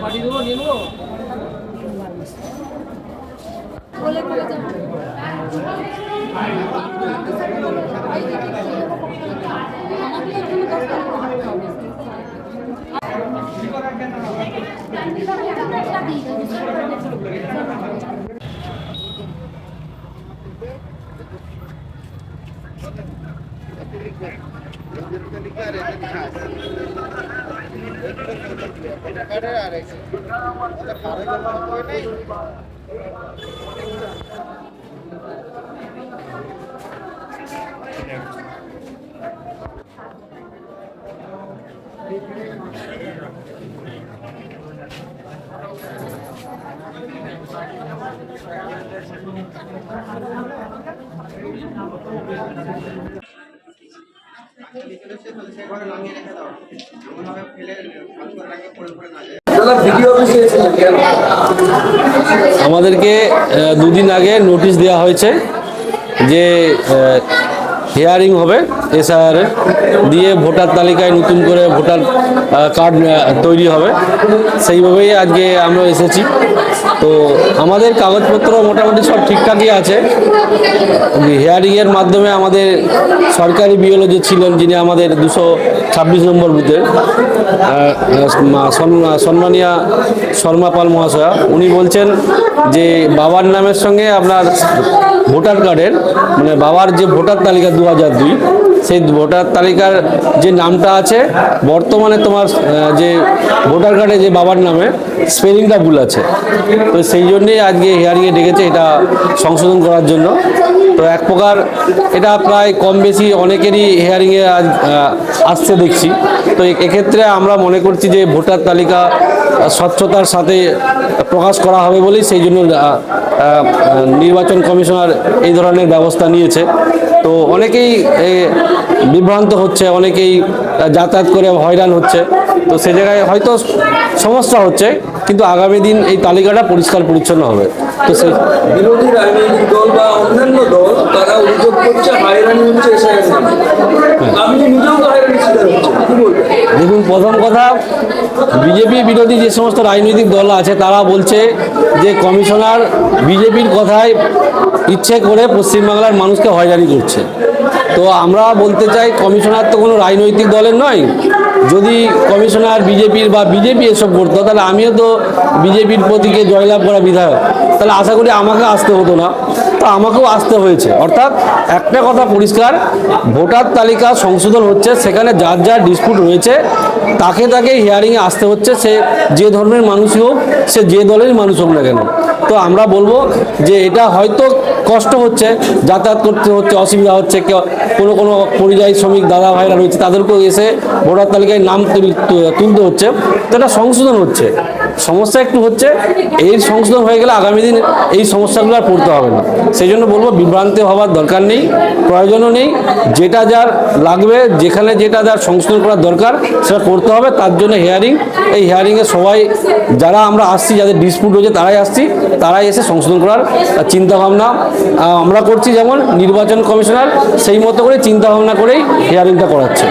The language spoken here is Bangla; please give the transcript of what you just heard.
পাঠিয়ে দেবো, নিয়ে নেবো। আমাদেরকে দুদিন আগে নোটিশ দেওয়া হয়েছে যে হিয়ারিং হবে এসআইআর দিয়ে ভোটার তালিকায় নতুন করে ভোটার কার্ড তৈরি হবে। সেইভাবেই আজকে আমরা এসেছি। তো আমাদের কাগজপত্র মোটামুটি সব ঠিকঠাকই আছে। হিয়ারিংয়ের মাধ্যমে আমাদের সরকারি বিএলও যে ছিলেন, যিনি আমাদের 226 নম্বর বুথের সম্মানীয়া শর্মা পাল মহাশয়া, উনি বলছেন যে বাবার নামের সঙ্গে আপনার ভোটার কার্ডের মানে বাবার যে ভোটার তালিকা 2002 সেই ভোটার তালিকার যে নামটা আছে বর্তমানে তোমার যে ভোটার কার্ডে যে বাবার নামে স্পেলিংটা ভুল আছে। তো সেই জন্যেই আজকে হিয়ারিংয়ে ডেকেছে এটা সংশোধন করার জন্য। তো এক প্রকার এটা প্রায় কম বেশি অনেকেরই হিয়ারিংয়ে আজ আসছে দেখছি। তো এক্ষেত্রে আমরা মনে করছি যে ভোটার তালিকা স্বচ্ছতার সাথে প্রকাশ করা হবে বলেই সেই জন্য নির্বাচন কমিশনার এই ধরনের ব্যবস্থা নিয়েছে। তো অনেকেই বিভ্রান্ত হচ্ছে, অনেকেই যাতায়াত করে হয়রান হচ্ছে। তো সে জায়গায় হয়তো সমস্যা হচ্ছে, কিন্তু আগামী দিন এই তালিকাটা পরিষ্কার পরিচ্ছন্ন হবে। তো সেই বিরোধী রাজনৈতিক দল বা অন্যান্য দল তারা অভিযোগ করছে হয়রানি হচ্ছে এসআইআর নামে। আপনি নিজেও তো হয়রানির শিকার হচ্ছেন, কি বলবেন? দেখুন, প্রথম কথা, বিজেপি বিরোধী যে সমস্ত রাজনৈতিক দল আছে তারা বলছে যে কমিশনার বিজেপির কথায় ইচ্ছে করে পশ্চিমবাংলার মানুষকে হয়রানি করছে। তো আমরা বলতে চাই কমিশনার তো কোনো রাজনৈতিক দলের নয়। যদি কমিশনার বিজেপির বা বিজেপি এসব করতো তাহলে আমিও তো বিজেপির প্রতীকে জয়লাভ করা বিধায়ক, তাহলে আশা করি আমাকে আসতে হতো না। তো আমাকেও আসতে হয়েছে। অর্থাৎ একটা কথা পরিষ্কার, ভোটার তালিকা সংশোধন হচ্ছে, সেখানে যার যার ডিসপিউট রয়েছে তাকে তাকে হিয়ারিংয়ে আসতে হচ্ছে, সে যে ধর্মের মানুষই হোক, সে যে দলেরই মানুষ হোক না কেন। তো আমরা বলবো যে এটা হয়তো কষ্ট হচ্ছে, যাতায়াত করতে হচ্ছে, অসুবিধা হচ্ছে, কোনো কোনো পরিযায়ী শ্রমিক দাদা ভাইরা রয়েছে তাদেরকেও এসে ভোটার তালিকায় নাম তুলতে হচ্ছে। তো এটা সংশোধন হচ্ছে, সমস্যা একটু হচ্ছে। এই সংশোধন হয়ে গেলে আগামী দিন এই সমস্যাগুলো আর পড়তে হবে না। সেই জন্য বলবো বিভ্রান্তি হওয়ার দরকার নেই, প্রয়োজনও নেই। যেটা যার লাগবে, যেখানে যেটা যার সংশোধন করার দরকার সেটা করতে হবে। তার জন্য হিয়ারিং, এই হিয়ারিংয়ে সবাই যারা আমরা আসছি, যাদের ডিসপিউট হয়েছে তারাই আসছি, তারাই এসে সংশোধন করার চিন্তাভাবনা আমরা করছি। যেমন নির্বাচন কমিশনার সেই মতো করে চিন্তাভাবনা করেই হিয়ারিংটা করাচ্ছে।